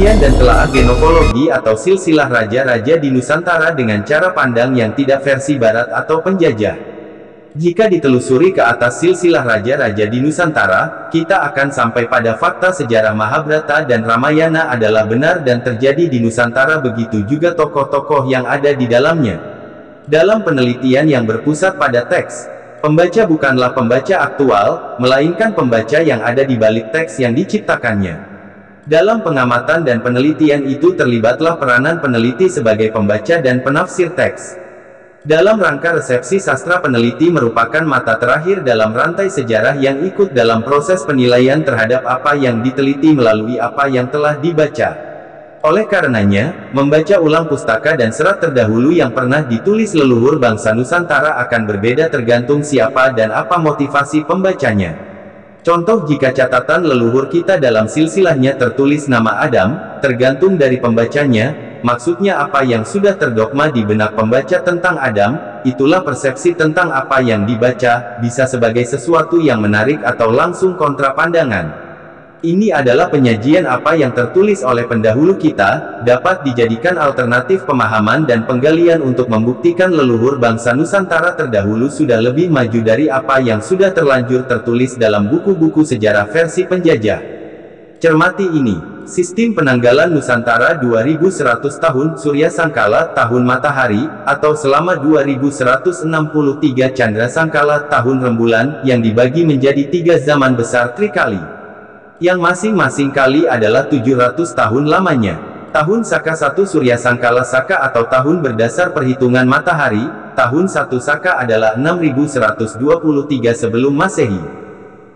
Kajian dan telaah genokologi atau silsilah raja-raja di Nusantara dengan cara pandang yang tidak versi barat atau penjajah. Jika ditelusuri ke atas silsilah raja-raja di Nusantara, kita akan sampai pada fakta sejarah Mahabharata dan Ramayana adalah benar dan terjadi di Nusantara, begitu juga tokoh-tokoh yang ada di dalamnya. Dalam penelitian yang berpusat pada teks, pembaca bukanlah pembaca aktual, melainkan pembaca yang ada di balik teks yang diciptakannya. Dalam pengamatan dan penelitian itu terlibatlah peranan peneliti sebagai pembaca dan penafsir teks. Dalam rangka resepsi, sastra peneliti merupakan mata terakhir dalam rantai sejarah yang ikut dalam proses penilaian terhadap apa yang diteliti melalui apa yang telah dibaca. Oleh karenanya, membaca ulang pustaka dan serat terdahulu yang pernah ditulis leluhur bangsa Nusantara akan berbeda tergantung siapa dan apa motivasi pembacanya. Contoh, jika catatan leluhur kita dalam silsilahnya tertulis nama Adam, tergantung dari pembacanya, maksudnya apa yang sudah terdogma di benak pembaca tentang Adam, itulah persepsi tentang apa yang dibaca, bisa sebagai sesuatu yang menarik atau langsung kontra pandangan. Ini adalah penyajian apa yang tertulis oleh pendahulu kita, dapat dijadikan alternatif pemahaman dan penggalian untuk membuktikan leluhur bangsa Nusantara terdahulu sudah lebih maju dari apa yang sudah terlanjur tertulis dalam buku-buku sejarah versi penjajah. Cermati ini. Sistem penanggalan Nusantara 2100 tahun Surya Sangkala tahun Matahari, atau selama 2163 Candra Sangkala tahun Rembulan, yang dibagi menjadi 3 zaman besar Trikali, yang masing-masing kali adalah 700 tahun lamanya. Tahun Saka 1 Surya Sangkala Saka atau tahun berdasar perhitungan matahari, tahun 1 Saka adalah 6123 sebelum Masehi.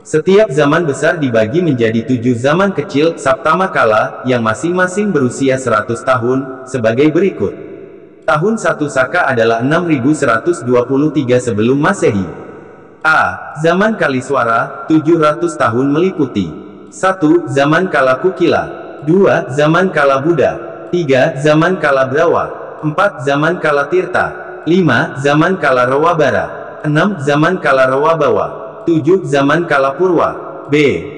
Setiap zaman besar dibagi menjadi 7 zaman kecil, Saptama Kala, yang masing-masing berusia 100 tahun, sebagai berikut. Tahun 1 Saka adalah 6123 sebelum Masehi. A. Zaman Kaliswara, 700 tahun meliputi 1. Zaman Kala Kukila, 2. Zaman Kala Buddha, 3. Zaman Kala Brawa, 4. Zaman Kala Tirta, 5. Zaman Kala Rawabara, 6. Zaman Kala Rawabawa, 7. Zaman Kala Purwa. B.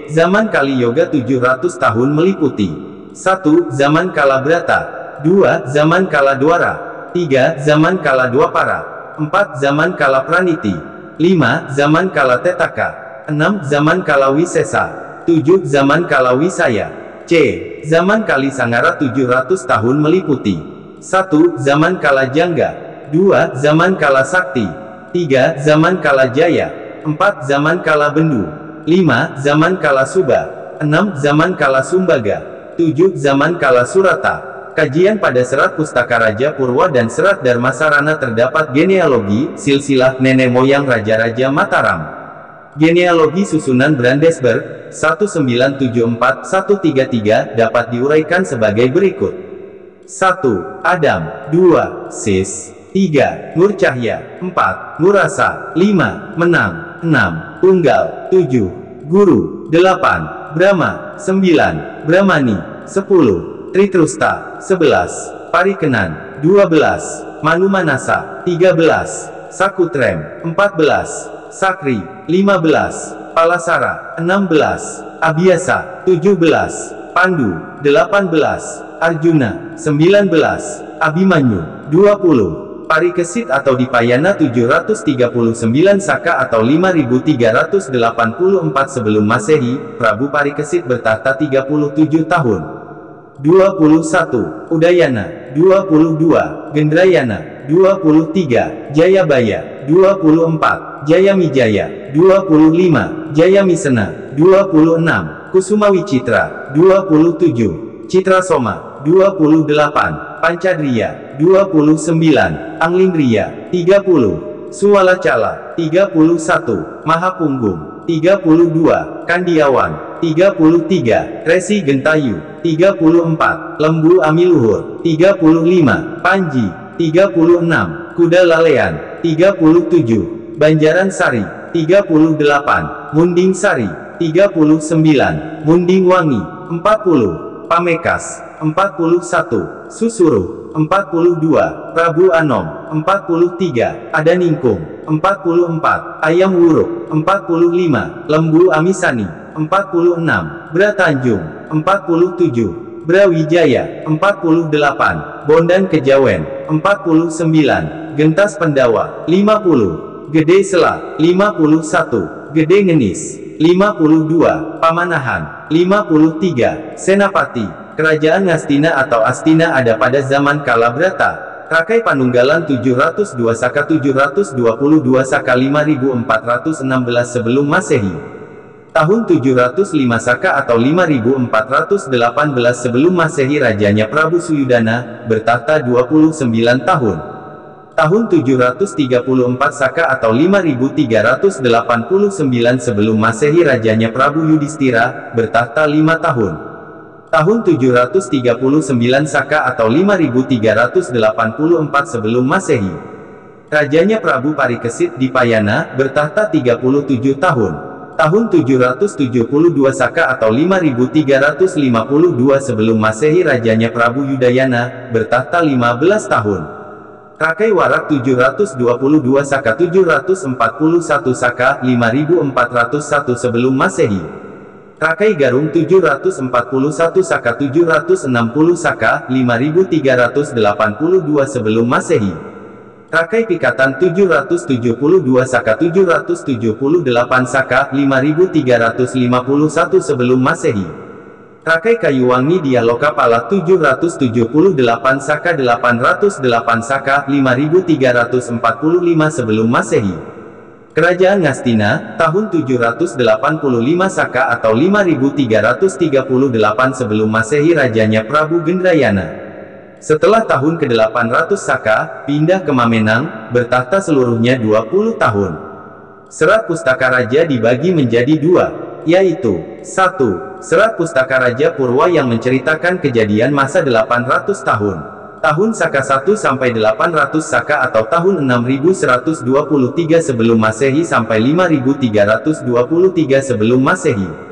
Zaman Kali Yoga 700 tahun meliputi 1. Zaman Kala Brata, 2. Zaman Kala Dwara, 3. Zaman Kala Dwapara, 4. Zaman Kala Praniti, 5. Zaman Kala Tetaka, 6. Zaman Kala Wisesa, 7. Zaman Kala Wisaya. C. Zaman Kali Sangara 700 tahun meliputi 1. Zaman Kala Jangga, 2. Zaman Kala Sakti, 3. Zaman Kala Jaya, 4. Zaman Kala Bendu, 5. Zaman Kala Suba, 6. Zaman Kala Sumbaga, 7. Zaman Kala Surata. Kajian pada serat Pustaka Raja Purwa dan serat Dharmasarana terdapat genealogi, silsilah nenek moyang Raja-Raja Mataram. Genealogi susunan Brandenburg, 1974-133, dapat diuraikan sebagai berikut. 1. Adam, 2. Sis, 3. Nur Cahya, 4. Nurasa, 5. Menang, 6. Tunggal, 7. Guru, 8. Brahma, 9. Brahmani, 10. Tritrusta, 11. Parikenan, 12. Manumanasa, 13. Sakutrem, 14. Sakri, 15. Palasara, 16. Abhyasa, 17. Pandu, 18. Arjuna, 19. Abimanyu, 20. Parikesit atau Dipayana 739 Saka atau 5384 sebelum Masehi, Prabu Parikesit bertahta 37 tahun. 21. Udayana, 22. Gendrayana, 23. Jayabaya, 24. Jayamijaya, 25. Jayamisena, 26. Kusumawicitra, 27. Citrasoma, 28. Pancadriya, 29. Anglindriya, 30. Suwalacala, 31. Mahapunggung, 32. Kandiawan, 33. Resi Gentayu, 34. Lembu Amiluhur, 35. Panji, 36. Kuda Lalean, 37. Banjaran Sari, 38. Munding Sari, 39. Munding Wangi, 40. Pamekas, 41. Susuruh, 42. Prabu Anom, 43. Adaningkung, 44. Ayam Wuruk, 45. Lembu Amisani, 46. Bratanjung, 47. Brawijaya, 48. Bondan Kejawen, 49. Gentas Pendawa, 50. Gede Sela, 51. Gede Ngenis, 52. Pamanahan, 53. Senapati. Kerajaan Ngastina atau Astina ada pada zaman Kalabrata. Rakai Panunggalan 702 Saka 722 Saka 5416 sebelum Masehi. Tahun 705 Saka atau 5418 sebelum Masehi rajanya Prabu Suyudana, bertahta 29 tahun. Tahun 734 Saka atau 5389 sebelum Masehi rajanya Prabu Yudhistira, bertahta 5 tahun. Tahun 739 Saka atau 5384 sebelum Masehi. Rajanya Prabu Parikesit di Payana, bertahta 37 tahun. Tahun 772 Saka atau 5352 sebelum Masehi rajanya Prabu Yudayana, bertahta 15 tahun. Rakai Warak 722 Saka 741 Saka 5401 sebelum Masehi. Rakai Garung 741 Saka 760 Saka 5382 sebelum Masehi. Rakai Pikatan 772 Saka 778 Saka 5351 sebelum Masehi. Rakai Kayuwangi Dialoka Pala 778 Saka 808 Saka 5345 sebelum Masehi. Kerajaan Ngastina, tahun 785 Saka atau 5338 sebelum Masehi rajanya Prabu Gendrayana. Setelah tahun ke-800 Saka, pindah ke Mamenang, bertahta seluruhnya 20 tahun. Serat Pustaka Raja dibagi menjadi dua, yaitu 1. Serat Pustaka Raja Purwa yang menceritakan kejadian masa 800 tahun. Tahun Saka 1 sampai 800 Saka atau tahun 6123 sebelum Masehi sampai 5323 sebelum Masehi.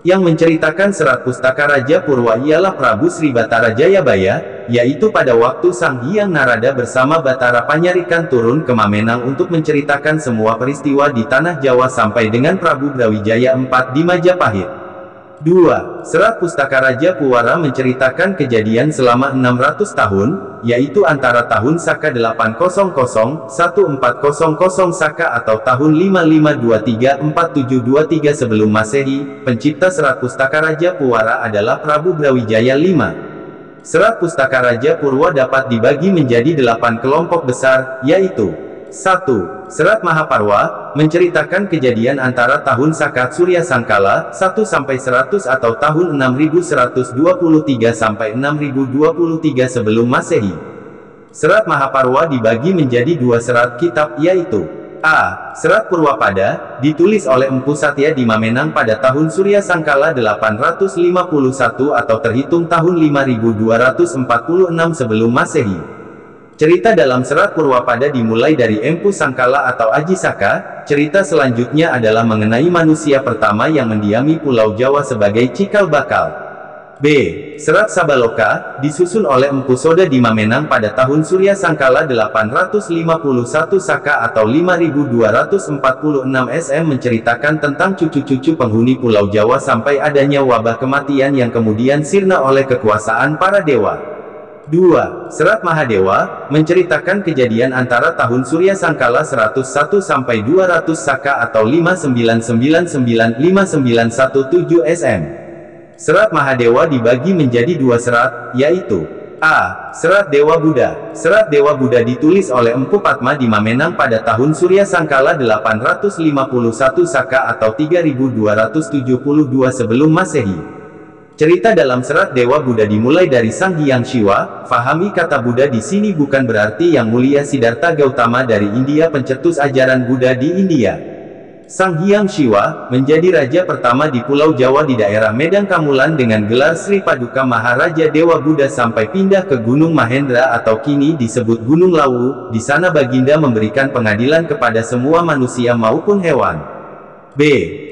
Yang menceritakan Serat Pustaka Raja Purwa ialah Prabu Sri Batara Jayabaya, yaitu pada waktu Sang Hyang Narada bersama Batara Panyarikan turun ke Mamenang untuk menceritakan semua peristiwa di tanah Jawa sampai dengan Prabu Brawijaya IV di Majapahit. 2. Serat Pustaka Raja Puwara menceritakan kejadian selama 600 tahun, yaitu antara tahun Saka 800-1400 Saka atau tahun 5523-4723 sebelum Masehi. Pencipta Serat Pustaka Raja Puwara adalah Prabu Brawijaya V. Serat Pustaka Raja Purwa dapat dibagi menjadi 8 kelompok besar, yaitu 1. Serat Mahaparwa, menceritakan kejadian antara tahun Saka Surya Sangkala, 1-100 atau tahun 6123 sampai 6023 sebelum Masehi. Serat Mahaparwa dibagi menjadi 2 serat kitab, yaitu A. Serat Purwapada, ditulis oleh Empu Satya di Mamenang pada tahun Surya Sangkala 851 atau terhitung tahun 5246 sebelum Masehi. Cerita dalam Serat Purwapada dimulai dari Empu Sangkala atau Aji Saka. Cerita selanjutnya adalah mengenai manusia pertama yang mendiami Pulau Jawa sebagai cikal bakal. B. Serat Sabaloka, disusun oleh Empu Soda di Mamenang pada tahun Surya Sangkala 851 Saka atau 5246 SM menceritakan tentang cucu-cucu penghuni Pulau Jawa sampai adanya wabah kematian yang kemudian sirna oleh kekuasaan para dewa. 2. Serat Mahadewa, menceritakan kejadian antara tahun Surya Sangkala 101 sampai 200 Saka atau 5999-5917 SM. Serat Mahadewa dibagi menjadi 2 serat, yaitu A. Serat Dewa Buddha. Serat Dewa Buddha ditulis oleh Empu Padma di Mamenang pada tahun Surya Sangkala 851 Saka atau 3272 sebelum Masehi. Cerita dalam Serat Dewa Buddha dimulai dari Sang Hyang Shiva. Fahami kata Buddha di sini bukan berarti Yang Mulia Siddhartha Gautama dari India, pencetus ajaran Buddha di India. Sang Hyang Shiva menjadi raja pertama di Pulau Jawa di daerah Medan Kamulan dengan gelar Sri Paduka Maharaja Dewa Buddha sampai pindah ke Gunung Mahendra atau kini disebut Gunung Lawu. Di sana Baginda memberikan pengadilan kepada semua manusia maupun hewan. B.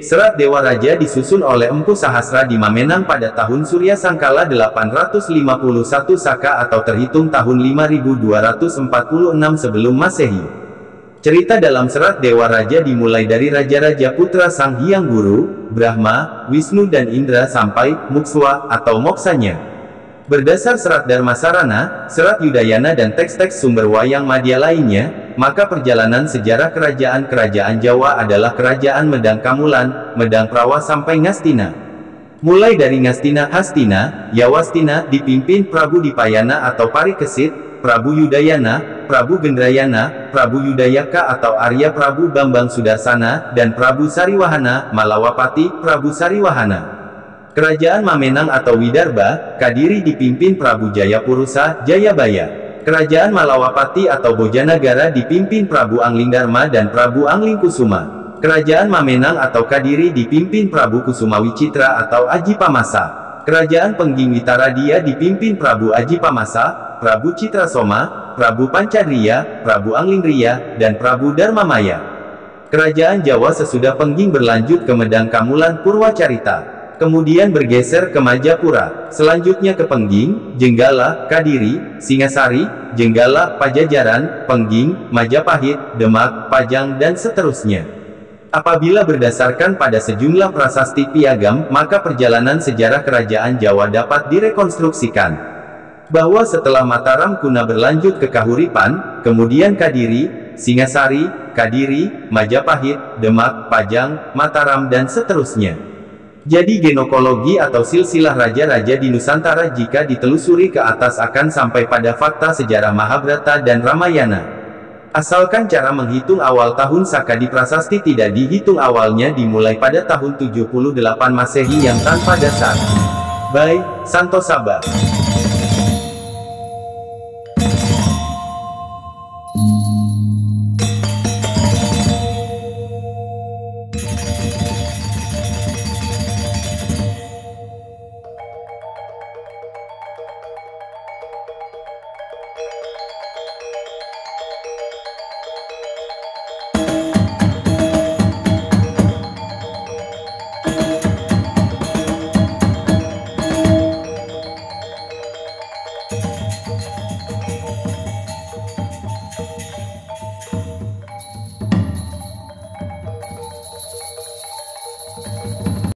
Serat Dewa Raja disusun oleh Empu Sahasra di Mamenang pada tahun Surya Sangkala 851 Saka atau terhitung tahun 5246 sebelum Masehi. Cerita dalam Serat Dewa Raja dimulai dari Raja-Raja Putra Sang Hyang Guru, Brahma, Wisnu dan Indra sampai Mukswa atau moksanya. Berdasar Serat Dharmasarana, Serat Yudayana dan teks-teks sumber Wayang Madya lainnya, maka perjalanan sejarah kerajaan-kerajaan Jawa adalah Kerajaan Medang Kamulan, Medang Prawa sampai Ngastina. Mulai dari Ngastina Hastina, Yawastina dipimpin Prabu Dipayana atau Parikesit, Prabu Yudayana, Prabu Gendrayana, Prabu Yudayaka atau Arya Prabu Bambang Sudarsana, dan Prabu Sariwahana, Malawapati, Prabu Sariwahana. Kerajaan Mamenang atau Widarba, Kadiri dipimpin Prabu Jayapurusa, Jayabaya. Kerajaan Malawapati atau Bojanagara dipimpin Prabu Anglingdarma dan Prabu Anglingkusuma. Kerajaan Mamenang atau Kadiri dipimpin Prabu Kusumawicitra atau Ajipamasa. Kerajaan Pengging Witaradia dipimpin Prabu Ajipamasa, Prabu Citrasoma, Prabu Pancadriya, Prabu Anglingriya, dan Prabu Darmamaya. Kerajaan Jawa sesudah Pengging berlanjut ke Medang Kamulan Purwacarita. Kemudian bergeser ke Majapura, selanjutnya ke Pengging, Jenggala, Kadiri, Singasari, Jenggala, Pajajaran, Pengging, Majapahit, Demak, Pajang dan seterusnya. Apabila berdasarkan pada sejumlah prasasti piagam, maka perjalanan sejarah kerajaan Jawa dapat direkonstruksikan. Bahwa setelah Mataram Kuna berlanjut ke Kahuripan, kemudian Kadiri, Singasari, Kadiri, Majapahit, Demak, Pajang, Mataram dan seterusnya. Jadi genokologi atau silsilah raja-raja di Nusantara jika ditelusuri ke atas akan sampai pada fakta sejarah Mahabharata dan Ramayana. Asalkan cara menghitung awal tahun Saka di prasasti tidak dihitung awalnya dimulai pada tahun 78 Masehi yang tanpa dasar. By Santosaba.